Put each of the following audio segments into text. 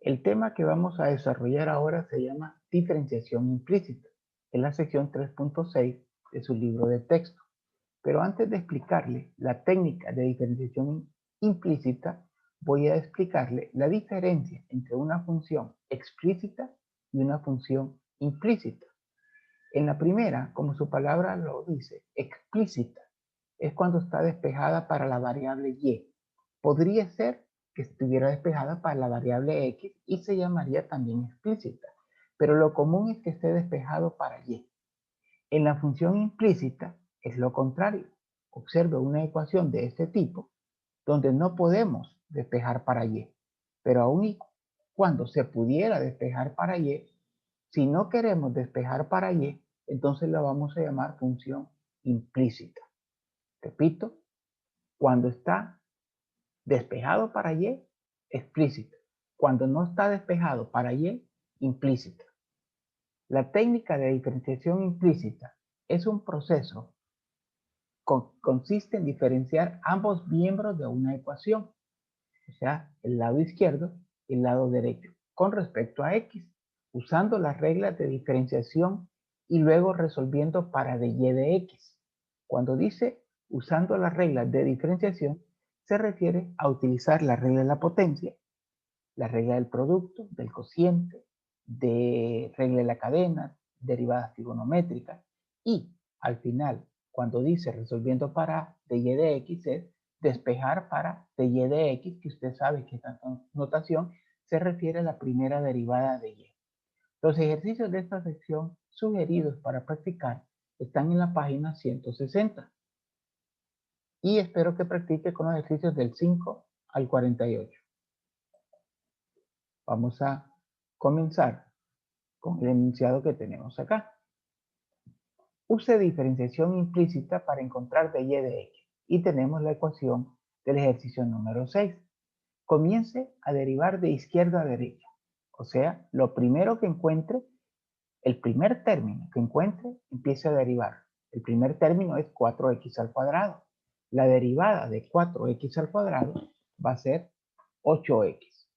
El tema que vamos a desarrollar ahora se llama diferenciación implícita. Es la sección 3.6 de su libro de texto. Pero antes de explicarle la técnica de diferenciación implícita, voy a explicarle la diferencia entre una función explícita y una función implícita. En la primera, como su palabra lo dice, explícita, es cuando está despejada para la variable y. Podría ser que estuviera despejada para la variable x y se llamaría también explícita, pero lo común es que esté despejado para y. En la función implícita es lo contrario. Observe una ecuación de este tipo donde no podemos despejar para y, pero aún y cuando se pudiera despejar para y, si no queremos despejar para y, entonces la vamos a llamar función implícita. Repito, cuando está despejado para y, explícita. Cuando no está despejado para y, implícita. La técnica de diferenciación implícita es un proceso consiste en diferenciar ambos miembros de una ecuación, o sea, el lado izquierdo y el lado derecho, con respecto a x, usando las reglas de diferenciación y luego resolviendo para dy de x. Cuando dice usando las reglas de diferenciación, se refiere a utilizar la regla de la potencia, la regla del producto, del cociente, de regla de la cadena, derivadas trigonométricas, y al final, cuando dice resolviendo para dy de x, es despejar para dy de x, que usted sabe que esta notación se refiere a la primera derivada de y. Los ejercicios de esta sección sugeridos para practicar están en la página 160 y espero que practique con los ejercicios del 5 al 48. Vamos a comenzar con el enunciado que tenemos acá. Use diferenciación implícita para encontrar dy de x y tenemos la ecuación del ejercicio número 6. Comience a derivar de izquierda a derecha, o sea, lo primero que encuentre, el primer término que encuentre, empiece a derivar. El primer término es 4x al cuadrado. La derivada de 4x al cuadrado va a ser 8x,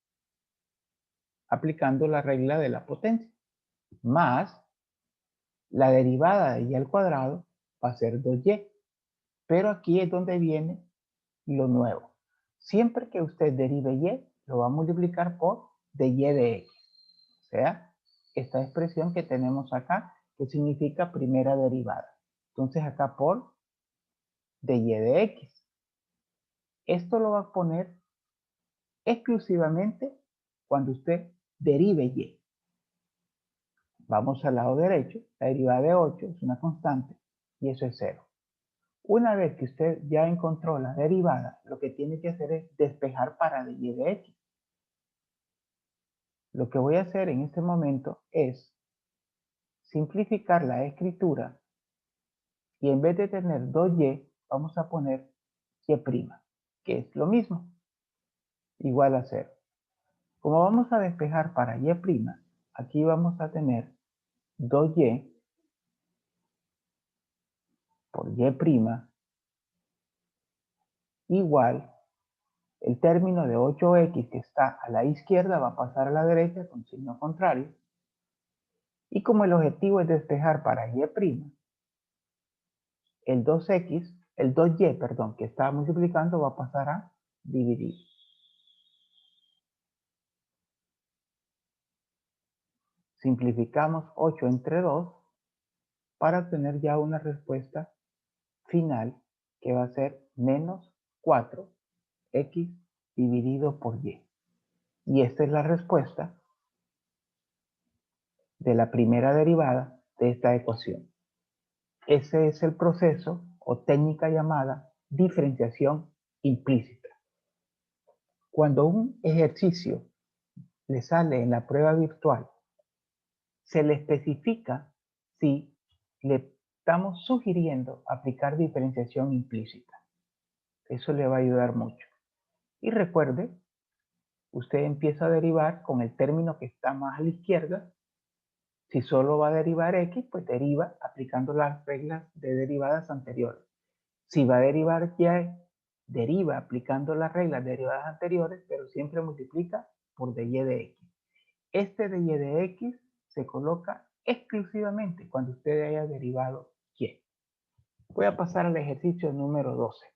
aplicando la regla de la potencia, más la derivada de y al cuadrado va a ser 2y. Pero aquí es donde viene lo nuevo. Siempre que usted derive y, lo va a multiplicar por dy de x. O sea, esta expresión que tenemos acá, que significa primera derivada. Entonces acá por dy de x. Esto lo va a poner exclusivamente cuando usted derive y. Vamos al lado derecho. La derivada de 8 es una constante y eso es 0. Una vez que usted ya encontró la derivada, lo que tiene que hacer es despejar para dy de x. Lo que voy a hacer en este momento es simplificar la escritura y en vez de tener 2y, vamos a poner y', que es lo mismo, igual a 0. Como vamos a despejar para y', aquí vamos a tener 2y por y' igual el término de 8x que está a la izquierda va a pasar a la derecha con signo contrario. Y como el objetivo es despejar para y', el 2y, perdón, que estaba multiplicando va a pasar a dividir. Simplificamos 8 entre 2 para obtener ya una respuesta final que va a ser menos 4x dividido por y. Y esta es la respuesta de la primera derivada de esta ecuación. Ese es el proceso o técnica llamada diferenciación implícita. Cuando un ejercicio le sale en la prueba virtual, se le especifica si le estamos sugiriendo aplicar diferenciación implícita. Eso le va a ayudar mucho. Y recuerde, usted empieza a derivar con el término que está más a la izquierda. Si solo va a derivar x, pues deriva aplicando las reglas de derivadas anteriores. Si va a derivar y, deriva aplicando las reglas de derivadas anteriores, pero siempre multiplica por dy de x. Este de y de x se coloca exclusivamente cuando usted haya derivado y. Voy a pasar al ejercicio número 12,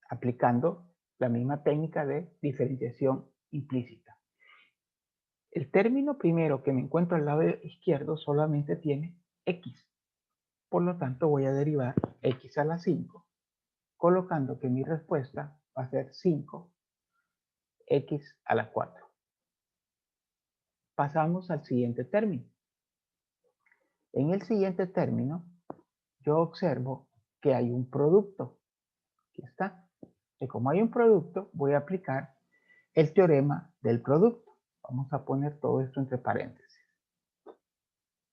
aplicando la misma técnica de diferenciación implícita. El término primero que me encuentro al lado izquierdo solamente tiene x. Por lo tanto, voy a derivar x a la 5, colocando que mi respuesta va a ser 5x a la 4. Pasamos al siguiente término. En el siguiente término, yo observo que hay un producto. Aquí está. Y como hay un producto, voy a aplicar el teorema del producto. Vamos a poner todo esto entre paréntesis.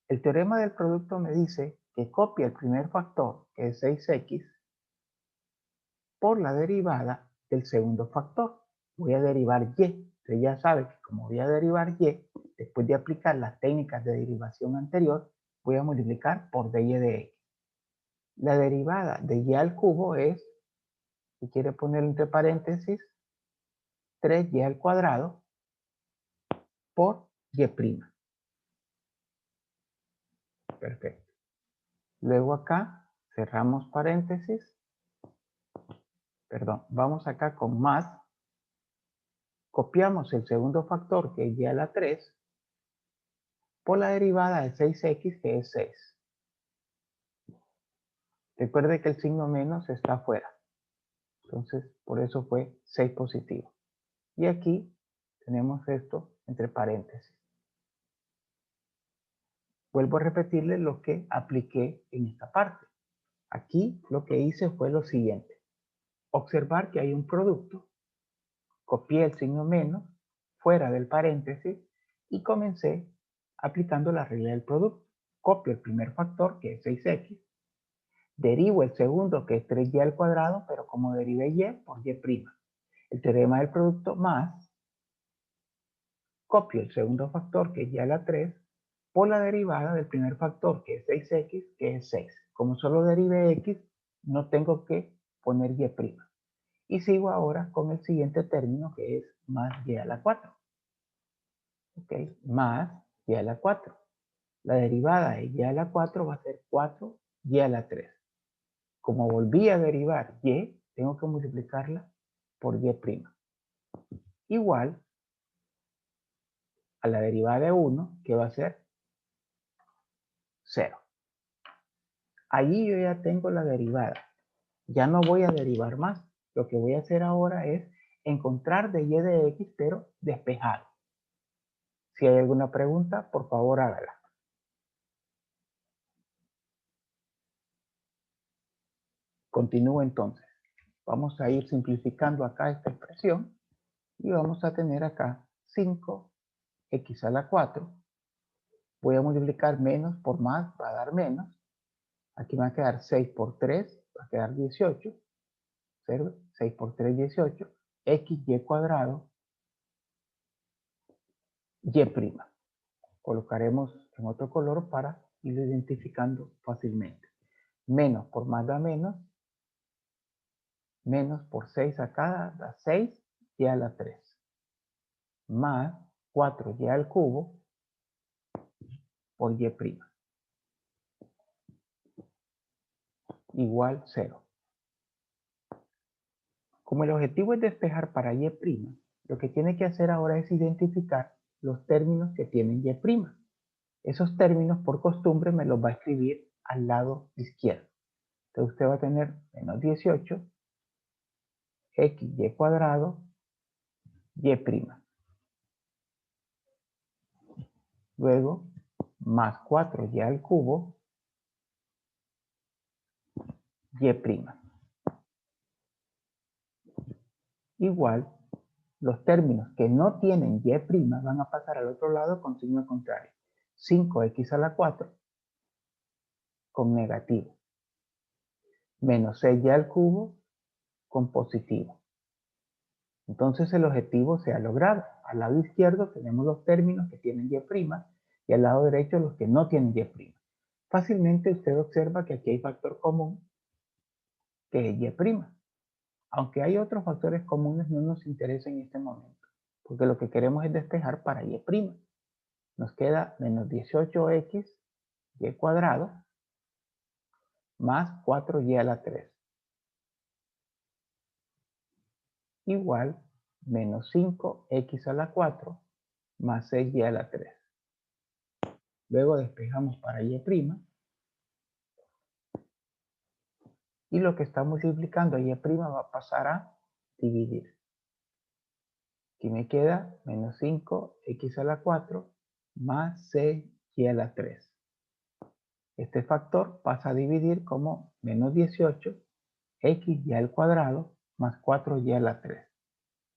El teorema del producto me dice que copia el primer factor, que es 6x, por la derivada del segundo factor. Voy a derivar y. Usted ya sabe que como voy a derivar y, después de aplicar las técnicas de derivación anterior, voy a multiplicar por dy de x. La derivada de y al cubo es, si quiere poner entre paréntesis, 3y al cuadrado por y'. Perfecto. Luego acá cerramos paréntesis. Perdón, vamos acá con más. Copiamos el segundo factor, que es y a la 3, por la derivada de 6x, que es 6. Recuerde que el signo menos está afuera. Entonces, por eso fue 6 positivo. Y aquí tenemos esto entre paréntesis. Vuelvo a repetirles lo que apliqué en esta parte. Aquí lo que hice fue lo siguiente. Observar que hay un producto, copié el signo menos fuera del paréntesis y comencé aplicando la regla del producto. Copio el primer factor, que es 6x, derivo el segundo, que es 3y al cuadrado, pero como derivé y por y'. El teorema del producto más, copio el segundo factor, que es y a la 3, por la derivada del primer factor, que es 6x, que es 6. Como solo derive x, no tengo que poner y'. Y sigo ahora con el siguiente término, que es más y a la 4. ¿Ok? Más y a la 4. La derivada de y a la 4 va a ser 4y a la 3. Como volví a derivar y, tengo que multiplicarla por y'. Igual a la derivada de 1, que va a ser 0. Allí yo ya tengo la derivada. Ya no voy a derivar más. Lo que voy a hacer ahora es encontrar de y de x, pero despejado. Si hay alguna pregunta, por favor hágala. Continúo entonces. Vamos a ir simplificando acá esta expresión y vamos a tener acá 5x a la 4. Voy a multiplicar menos por más, va a dar menos. Aquí me va a quedar 6 por 3, va a quedar 18. Observe, 6 por 3, 18. XY cuadrado, Y'. Colocaremos en otro color para irlo identificando fácilmente. Menos por más da menos. Menos por 6 acá da 6y a la 3. Más 4y al cubo por y'. Igual 0. Como el objetivo es despejar para y', lo que tiene que hacer ahora es identificar los términos que tienen y'. Esos términos por costumbre me los va a escribir al lado izquierdo. Entonces usted va a tener menos 18, xy cuadrado, y'. Luego, más 4y al cubo, y'. Igual, los términos que no tienen y' van a pasar al otro lado con signo contrario. 5x a la 4 con negativo. Menos 6y al cubo con positivo. Entonces el objetivo se ha logrado. Al lado izquierdo tenemos los términos que tienen y' y al lado derecho los que no tienen y'. Fácilmente usted observa que aquí hay factor común, que es y'. Aunque hay otros factores comunes, no nos interesa en este momento. porque lo que queremos es despejar para y'. Nos queda menos 18x y cuadrado más 4y a la 3 igual menos 5x a la 4 más 6y a la 3. Luego despejamos para y'. Y lo que está multiplicando y' va a pasar a dividir. Aquí me queda menos 5x a la 4 más 6y a la 3. Este factor pasa a dividir como menos 18 xy al cuadrado más 4y a la 3.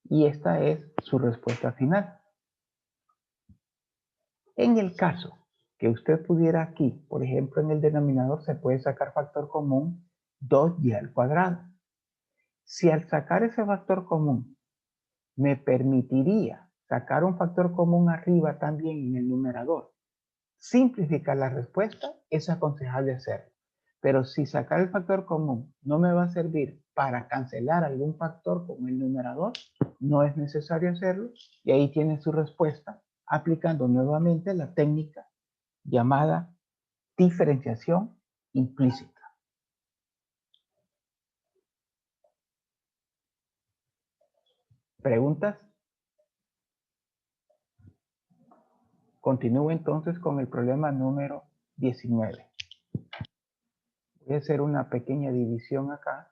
Y esta es su respuesta final. En el caso que usted pudiera aquí, por ejemplo, en el denominador se puede sacar factor común 2y al cuadrado. Si al sacar ese factor común me permitiría sacar un factor común arriba también en el numerador, simplificar la respuesta, es aconsejable hacerlo. Pero si sacar el factor común no me va a servir para cancelar algún factor con el numerador, no es necesario hacerlo y ahí tiene su respuesta aplicando nuevamente la técnica llamada diferenciación implícita. ¿Preguntas? Continúo entonces con el problema número 19. Voy a hacer una pequeña división acá.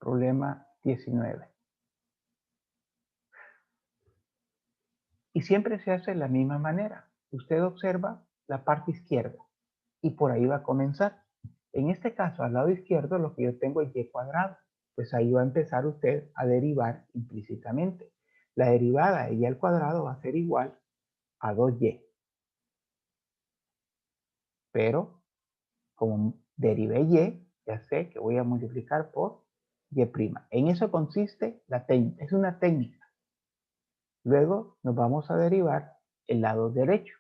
Problema 19. Y siempre se hace de la misma manera. Usted observa la parte izquierda y por ahí va a comenzar. En este caso, al lado izquierdo, lo que yo tengo es y cuadrado. Pues ahí va a empezar usted a derivar implícitamente. La derivada de y al cuadrado va a ser igual a 2y. Pero, como derivé y, ya sé que voy a multiplicar por y'. En eso consiste la técnica. Es una técnica. Luego nos vamos a derivar el lado derecho.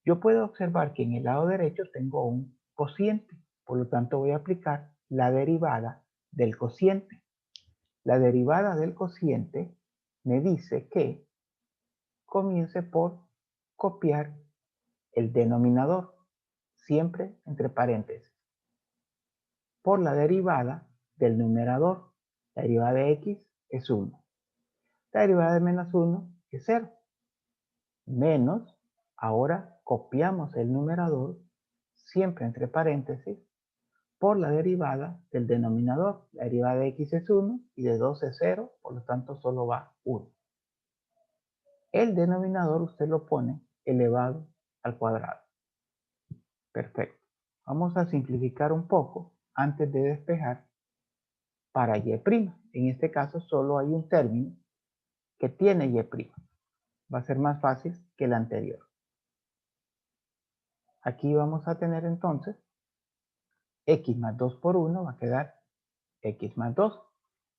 Yo puedo observar que en el lado derecho tengo un cociente, por lo tanto voy a aplicar la derivada del cociente. La derivada del cociente me dice que comience por copiar el denominador, siempre entre paréntesis, por la derivada del numerador. La derivada de x es 1. La derivada de menos 1 es 0. Menos, ahora copiamos el numerador, siempre entre paréntesis, por la derivada del denominador. La derivada de x es 1 y de 2 es 0, por lo tanto solo va 1. El denominador usted lo pone elevado al cuadrado. Perfecto. Vamos a simplificar un poco antes de despejar para y'. En este caso solo hay un término que tiene y'. Va a ser más fácil que el anterior. Aquí vamos a tener entonces x más 2 por 1 va a quedar x más 2.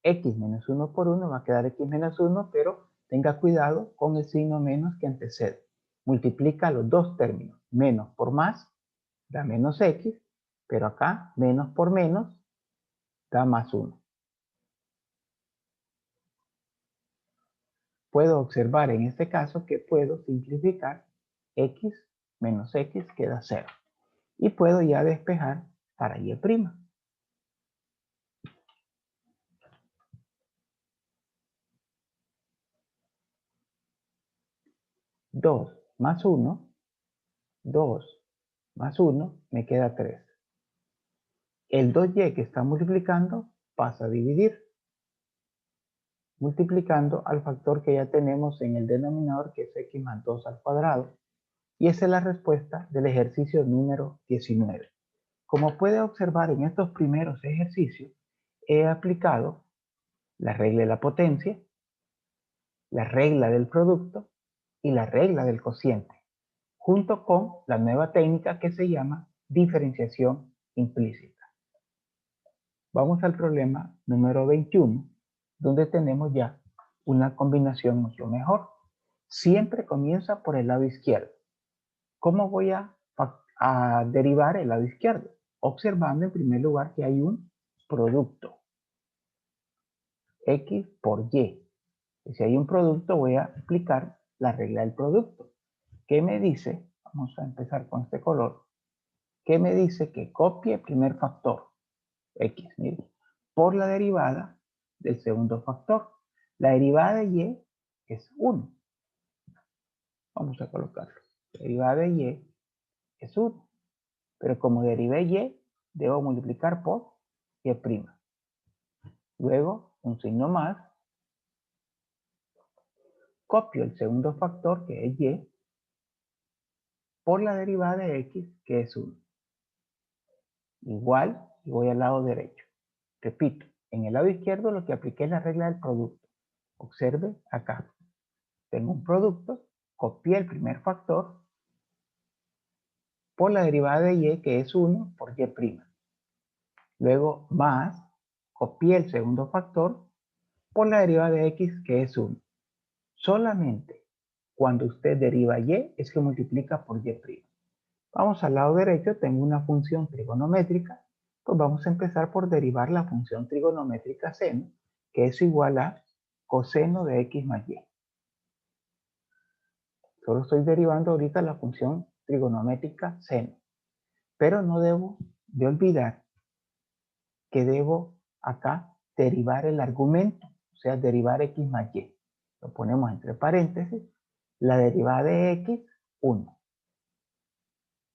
X menos 1 por 1 va a quedar x menos 1, pero tenga cuidado con el signo menos que antecede. Multiplica los dos términos. Menos por más da menos x, pero acá menos por menos da más 1. Puedo observar en este caso que puedo simplificar x menos x queda 0. Y puedo ya despejar para y'. 2 más 1, 2 más 1 me queda 3. El 2y que está multiplicando pasa a dividir, multiplicando al factor que ya tenemos en el denominador, que es x más 2 al cuadrado. Y esa es la respuesta del ejercicio número 19. Como puede observar en estos primeros ejercicios, he aplicado la regla de la potencia, la regla del producto y la regla del cociente, junto con la nueva técnica que se llama diferenciación implícita. Vamos al problema número 21, donde tenemos ya una combinación mucho mejor. Siempre comienza por el lado izquierdo. ¿Cómo voy a a derivar el lado izquierdo, observando en primer lugar que hay un producto, X por Y. Y si hay un producto, voy a aplicar la regla del producto. ¿Qué me dice? Vamos a empezar con este color. ¿Qué me dice? Que copie el primer factor, X, mire, por la derivada del segundo factor. La derivada de Y es 1. Vamos a colocarlo. La derivada de Y es 1. Pero como derivé Y, debo multiplicar por Y'. Luego, un signo más. Copio el segundo factor, que es Y, por la derivada de X, que es 1. Igual, y voy al lado derecho. Repito, en el lado izquierdo lo que apliqué es la regla del producto. Observe acá. Tengo un producto, copié el primer factor por la derivada de Y, que es 1 por Y'. Luego, más, copié el segundo factor por la derivada de X, que es 1. Solamente cuando usted deriva Y es que multiplica por Y'. Vamos al lado derecho, tengo una función trigonométrica, pues vamos a empezar por derivar la función trigonométrica seno, que es igual a coseno de X más Y. Solo estoy derivando ahorita la función trigonométrica seno, pero no debo de olvidar que debo acá derivar el argumento, o sea, derivar X más Y. Lo ponemos entre paréntesis, la derivada de X, 1.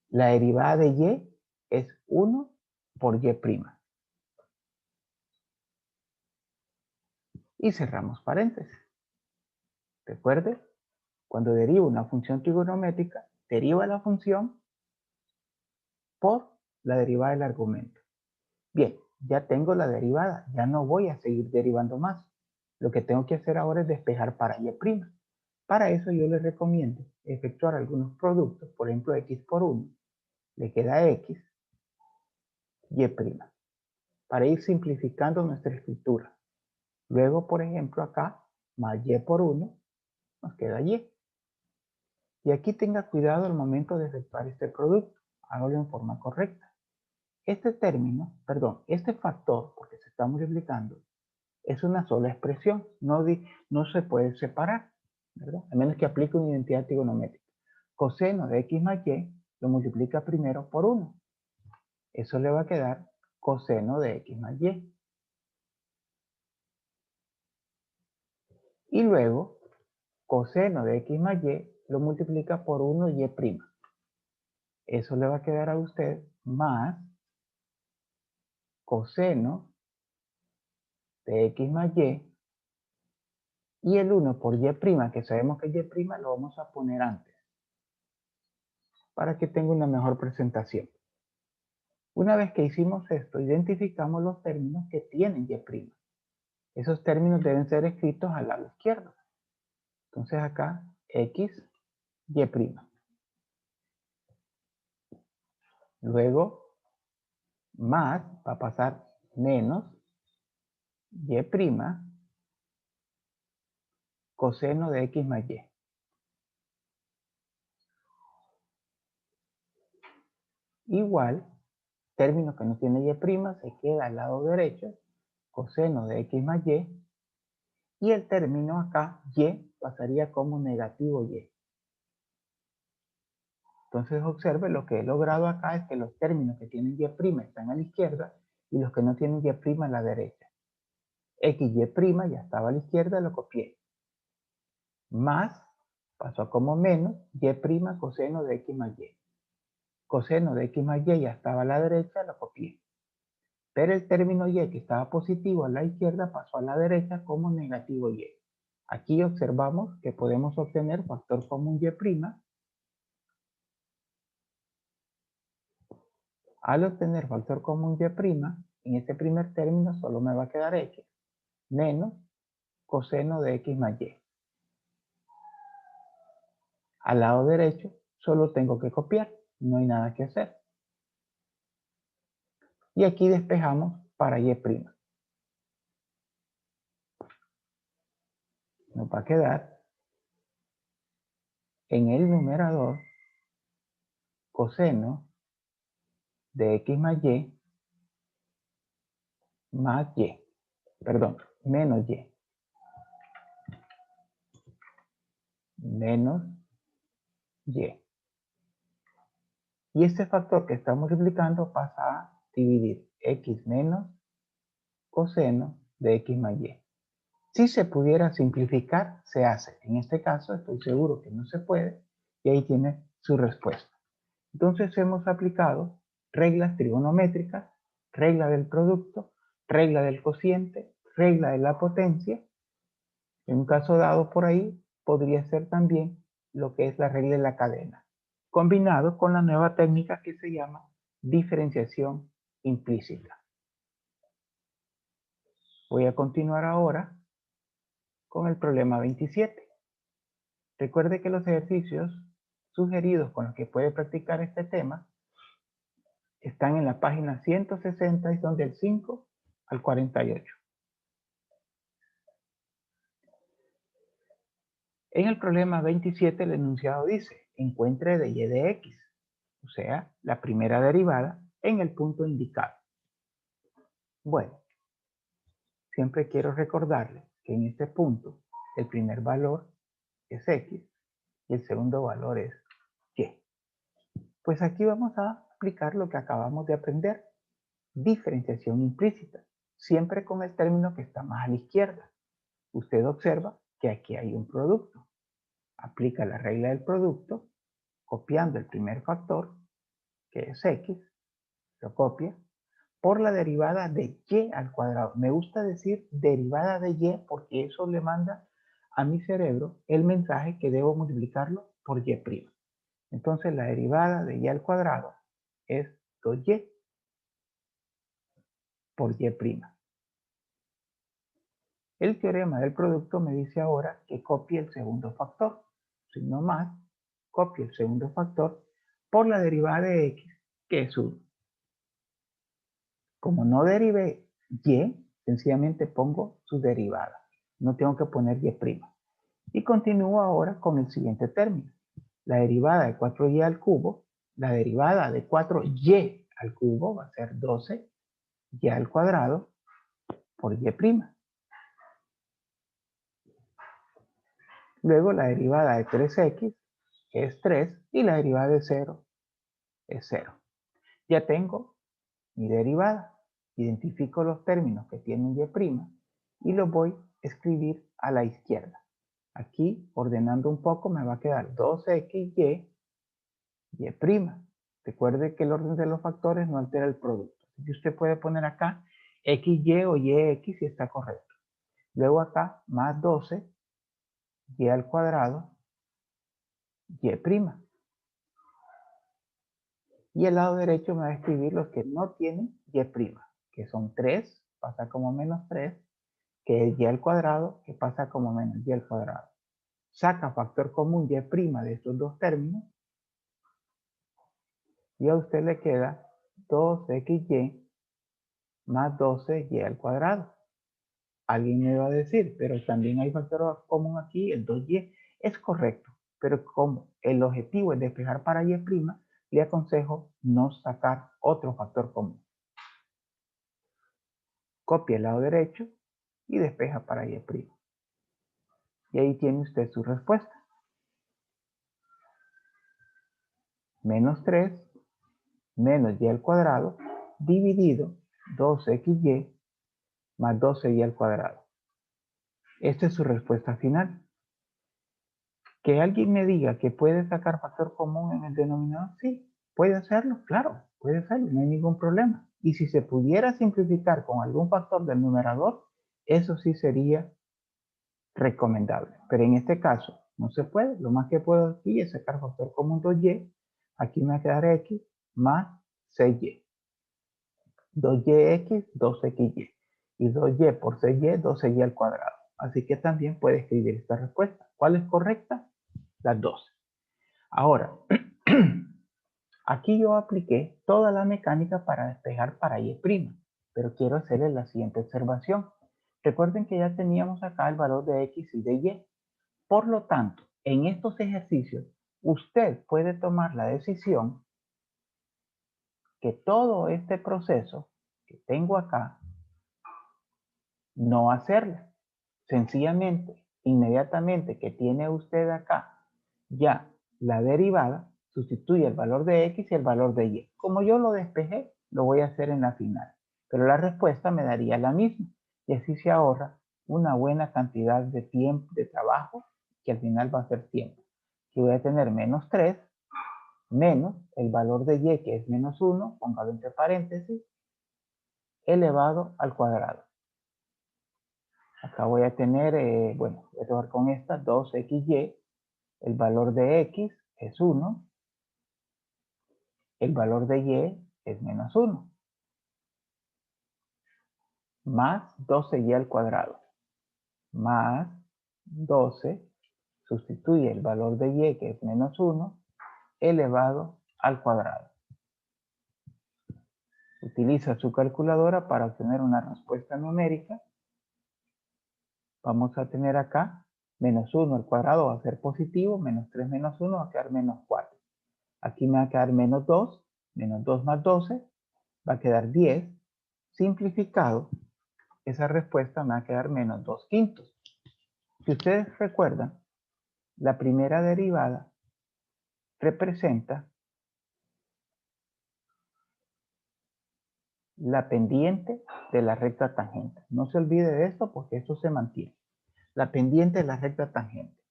La derivada de Y es 1 por Y'. Y cerramos paréntesis. Recuerde, cuando derivo una función trigonométrica, deriva la función por la derivada del argumento. Bien, ya tengo la derivada, ya no voy a seguir derivando más. Lo que tengo que hacer ahora es despejar para Y'. Para eso yo les recomiendo efectuar algunos productos, por ejemplo, X por 1, le queda X, Y', para ir simplificando nuestra escritura. Luego, por ejemplo, acá, más Y por 1, nos queda Y. Y aquí tenga cuidado al momento de efectuar este producto. Hágalo en forma correcta. Este término, perdón, este factor, porque se está multiplicando, es una sola expresión. No se puede separar, ¿verdad? A menos que aplique una identidad trigonométrica. Coseno de X más Y lo multiplica primero por 1. Eso le va a quedar coseno de X más Y. Y luego, coseno de X más Y lo multiplica por 1 Y'. Eso le va a quedar a usted más coseno de X más Y, y el 1 por Y', que sabemos que Y', lo vamos a poner antes, para que tenga una mejor presentación. Una vez que hicimos esto, identificamos los términos que tienen Y'. Esos términos deben ser escritos al lado izquierdo. Entonces acá, X, Y'. Luego, más va a pasar menos Y', coseno de X más Y. Igual, término que no tiene Y' se queda al lado derecho, coseno de X más Y, y el término acá, Y, pasaría como negativo Y. Entonces observe, lo que he logrado acá es que los términos que tienen Y' están a la izquierda y los que no tienen Y' a la derecha. X, Y' ya estaba a la izquierda, lo copié. Más pasó como menos Y' coseno de X más Y. Coseno de X más Y ya estaba a la derecha, lo copié. Pero el término Y que estaba positivo a la izquierda pasó a la derecha como negativo Y. Aquí observamos que podemos obtener factor común Y'. Al obtener factor común Y', en este primer término solo me va a quedar X menos coseno de X más Y. Al lado derecho solo tengo que copiar, no hay nada que hacer. Y aquí despejamos para Y'. Nos va a quedar en el numerador coseno de x más y más y, perdón, menos y, menos y. Y este factor que está multiplicando pasa a dividir x menos coseno de x más y. Si se pudiera simplificar, se hace. En este caso estoy seguro que no se puede y ahí tiene su respuesta. Entonces hemos aplicado reglas trigonométricas, regla del producto, regla del cociente, regla de la potencia. En un caso dado por ahí, podría ser también lo que es la regla de la cadena, combinado con la nueva técnica que se llama diferenciación implícita. Voy a continuar ahora con el problema 27. Recuerde que los ejercicios sugeridos con los que puede practicar este tema están en la página 160 y son del 5 al 48. En el problema 27 el enunciado dice, encuentre de y de x, o sea, la primera derivada en el punto indicado. Bueno, siempre quiero recordarles que en este punto el primer valor es x y el segundo valor es y. Pues aquí vamos a aplicar lo que acabamos de aprender, diferenciación implícita, siempre con el término que está más a la izquierda. Usted observa que aquí hay un producto. Aplica la regla del producto, copiando el primer factor, que es x, lo copia, por la derivada de y al cuadrado. Me gusta decir derivada de y porque eso le manda a mi cerebro el mensaje que debo multiplicarlo por y'. Entonces la derivada de y al cuadrado es 2y por y'. El teorema del producto me dice ahora que copie el segundo factor. Si no más, copio el segundo factor por la derivada de x, que es 1. Como no derivé y, sencillamente pongo su derivada. No tengo que poner y'. Y continúo ahora con el siguiente término. La derivada de 4y al cubo, la derivada de 4y al cubo va a ser 12y al cuadrado por y'. Luego la derivada de 3x es 3 y la derivada de 0 es 0. Ya tengo mi derivada. Identifico los términos que tienen y' y los voy a escribir a la izquierda. Aquí, ordenando un poco, me va a quedar 2xy, y'. Recuerde que el orden de los factores no altera el producto. Así que usted puede poner acá xy o yx si está correcto. Luego acá, más 12y al cuadrado, y'. Y el lado derecho me va a escribir los que no tienen y', que son 3, pasa como menos 3, que es y al cuadrado, que pasa como menos y al cuadrado. Saca factor común y' de estos dos términos y a usted le queda 2xy más 12y al cuadrado. Alguien me va a decir, pero también hay factor común aquí, el 2y. Es correcto, pero como el objetivo es despejar para y', le aconsejo no sacar otro factor común. Copia el lado derecho y despeja para y'. Y ahí tiene usted su respuesta. Menos 3 menos y al cuadrado dividido 2xy más 12y al cuadrado. Esta es su respuesta final. Que alguien me diga que puede sacar factor común en el denominador, sí, puede hacerlo, claro, puede hacerlo, no hay ningún problema. Y si se pudiera simplificar con algún factor del numerador, eso sí sería recomendable. Pero en este caso no se puede. Lo más que puedo aquí es sacar factor común 2y. Aquí me va a quedar x más 6y. 2yx, 2xy. Y 2y por 6y, 12y al cuadrado. Así que también puede escribir esta respuesta. ¿Cuál es correcta? Las dos. Ahora, aquí yo apliqué toda la mecánica para despejar para y', pero quiero hacerles la siguiente observación. Recuerden que ya teníamos acá el valor de x y de y. Por lo tanto, en estos ejercicios, usted puede tomar la decisión que todo este proceso que tengo acá, no hacerlo. Sencillamente, inmediatamente que tiene usted acá ya la derivada, sustituye el valor de x y el valor de y. Como yo lo despejé, lo voy a hacer en la final. Pero la respuesta me daría la misma. Y así se ahorra una buena cantidad de tiempo, de trabajo, que al final va a ser tiempo. Que voy a tener menos 3, menos el valor de y, que es menos 1, póngalo entre paréntesis, elevado al cuadrado. Acá voy a tener, bueno, voy a trabajar con esta, 2xy, el valor de x es 1, el valor de y es menos 1, más 12y al cuadrado, más 12, sustituye el valor de y, que es menos 1, elevado al cuadrado. Utiliza su calculadora para obtener una respuesta numérica. Vamos a tener acá menos 1 al cuadrado va a ser positivo, menos 3 menos 1 va a quedar menos 4. Aquí me va a quedar menos 2 más 12 va a quedar 10. Simplificado, esa respuesta me va a quedar menos 2/5. Si ustedes recuerdan, la primera derivada representa la pendiente de la recta tangente. No se olvide de esto porque esto se mantiene. La pendiente de la recta tangente.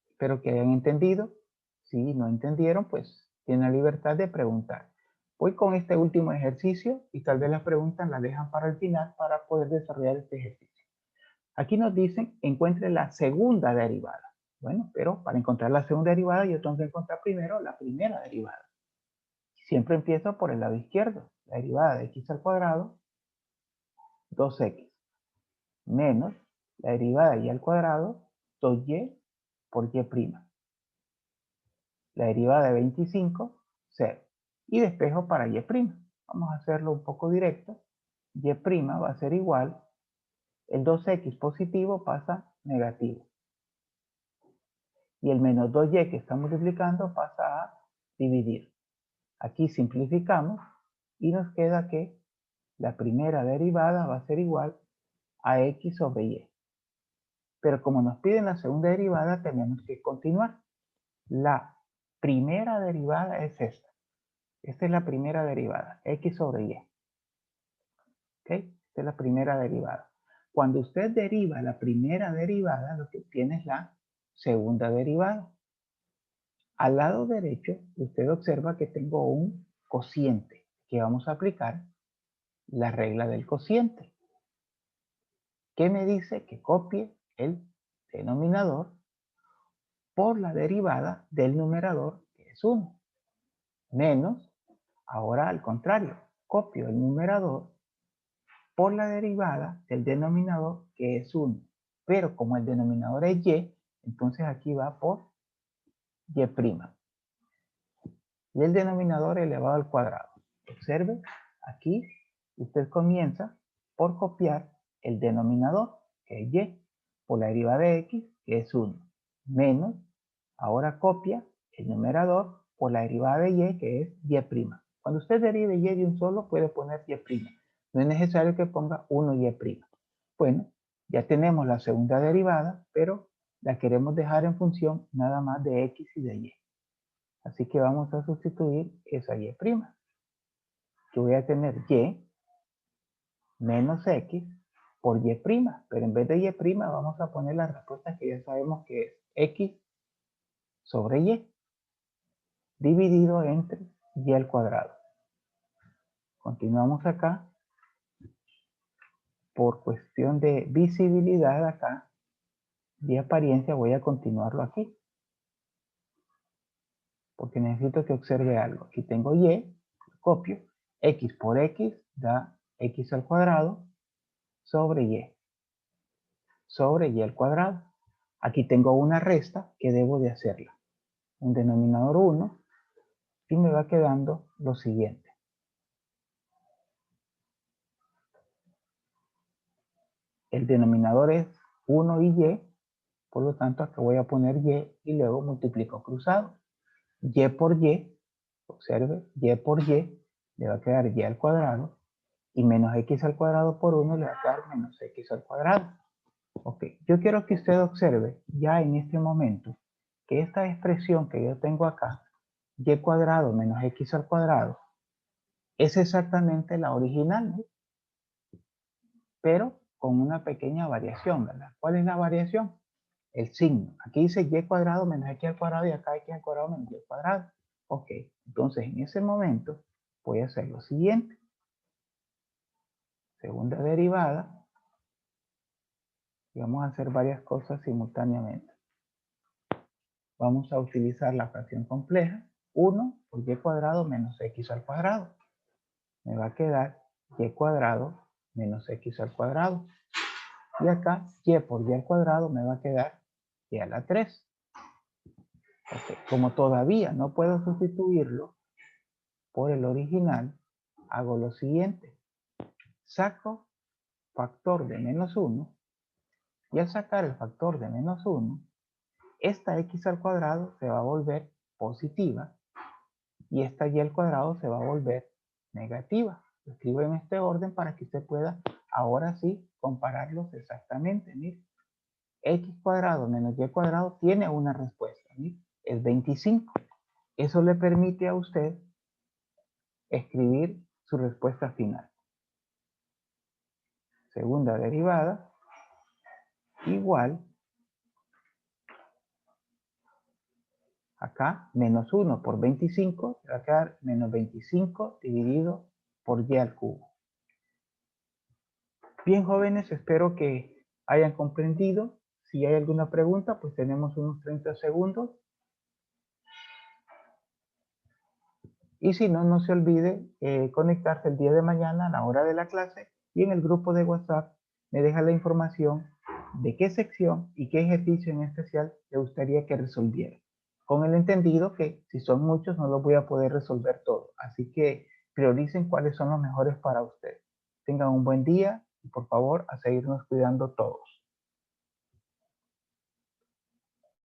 Espero que hayan entendido. Si no entendieron, pues tienen la libertad de preguntar. Voy con este último ejercicio y tal vez las preguntas las dejan para el final para poder desarrollar este ejercicio. Aquí nos dicen, encuentre la segunda derivada. Bueno, pero para encontrar la segunda derivada yo tengo que encontrar primero la primera derivada. Siempre empiezo por el lado izquierdo. La derivada de x al cuadrado, 2x, menos la derivada de y al cuadrado, 2y por y'. La derivada de 25, 0. Y despejo para y'. Vamos a hacerlo un poco directo. Y' va a ser igual, el 2x positivo pasa negativo. Y el menos 2y que está multiplicando pasa a dividir. Aquí simplificamos y nos queda que la primera derivada va a ser igual a x sobre y. Pero como nos piden la segunda derivada, tenemos que continuar. La primera derivada es esta. Esta es la primera derivada, x sobre y. ¿Ok? Esta es la primera derivada. Cuando usted deriva la primera derivada, lo que obtiene es la segunda derivada. Al lado derecho, usted observa que tengo un cociente, que vamos a aplicar la regla del cociente, que me dice que copie el denominador por la derivada del numerador, que es 1, menos, ahora al contrario, copio el numerador por la derivada del denominador, que es 1. Pero como el denominador es y, entonces aquí va por y'. Y el denominador elevado al cuadrado. Observe, aquí usted comienza por copiar el denominador, que es y, por la derivada de x, que es 1, menos, ahora copia el numerador por la derivada de y, que es y'. Cuando usted derive y de un solo, puede poner y'. No es necesario que ponga 1y'. Bueno, ya tenemos la segunda derivada, pero la queremos dejar en función nada más de x y de y. Así que vamos a sustituir esa y'. Yo voy a tener y menos x por y', pero en vez de y' vamos a poner la respuesta que ya sabemos que es x sobre y dividido entre y al cuadrado. Continuamos acá. Por cuestión de visibilidad acá, de apariencia, voy a continuarlo aquí. Porque necesito que observe algo. Aquí tengo y, copio, x por x da x al cuadrado sobre y al cuadrado. Aquí tengo una resta que debo de hacerla. Un denominador 1 y me va quedando lo siguiente. El denominador es 1 y, por lo tanto acá voy a poner y luego multiplico cruzado. Y por y Observe, y por y le va a quedar y al cuadrado, y menos x al cuadrado por 1 le va a quedar menos x al cuadrado. Ok, yo quiero que usted observe ya en este momento que esta expresión que yo tengo acá, y cuadrado menos x al cuadrado, es exactamente la original, ¿no? Pero con una pequeña variación, ¿verdad? ¿Cuál es la variación? El signo. Aquí dice y cuadrado menos x al cuadrado y acá x al cuadrado menos y cuadrado. Ok, entonces en ese momento voy a hacer lo siguiente. Segunda derivada. Y vamos a hacer varias cosas simultáneamente. Vamos a utilizar la fracción compleja. 1 por y cuadrado menos x al cuadrado. Me va a quedar y cuadrado menos x al cuadrado. Y acá y por y al cuadrado me va a quedar y a la 3. Okay. Como todavía no puedo sustituirlo por el original, hago lo siguiente. Saco factor de menos 1 y al sacar el factor de menos 1, esta x al cuadrado se va a volver positiva y esta y al cuadrado se va a volver negativa. Lo escribo en este orden para que usted pueda ahora sí compararlos exactamente. Mire, x cuadrado menos y cuadrado tiene una respuesta. Mire, es 25. Eso le permite a usted escribir su respuesta final. Segunda derivada igual, acá menos 1 por 25, va a quedar menos 25 dividido por y al cubo. Bien, jóvenes, espero que hayan comprendido. Si hay alguna pregunta, pues tenemos unos 30 segundos. Y si no, no se olvide conectarse el día de mañana a la hora de la clase y en el grupo de WhatsApp me deja la información de qué sección y qué ejercicio en especial le gustaría que resolviera. Con el entendido que si son muchos no los voy a poder resolver todos. Así que prioricen cuáles son los mejores para ustedes. Tengan un buen día y por favor a seguirnos cuidando todos.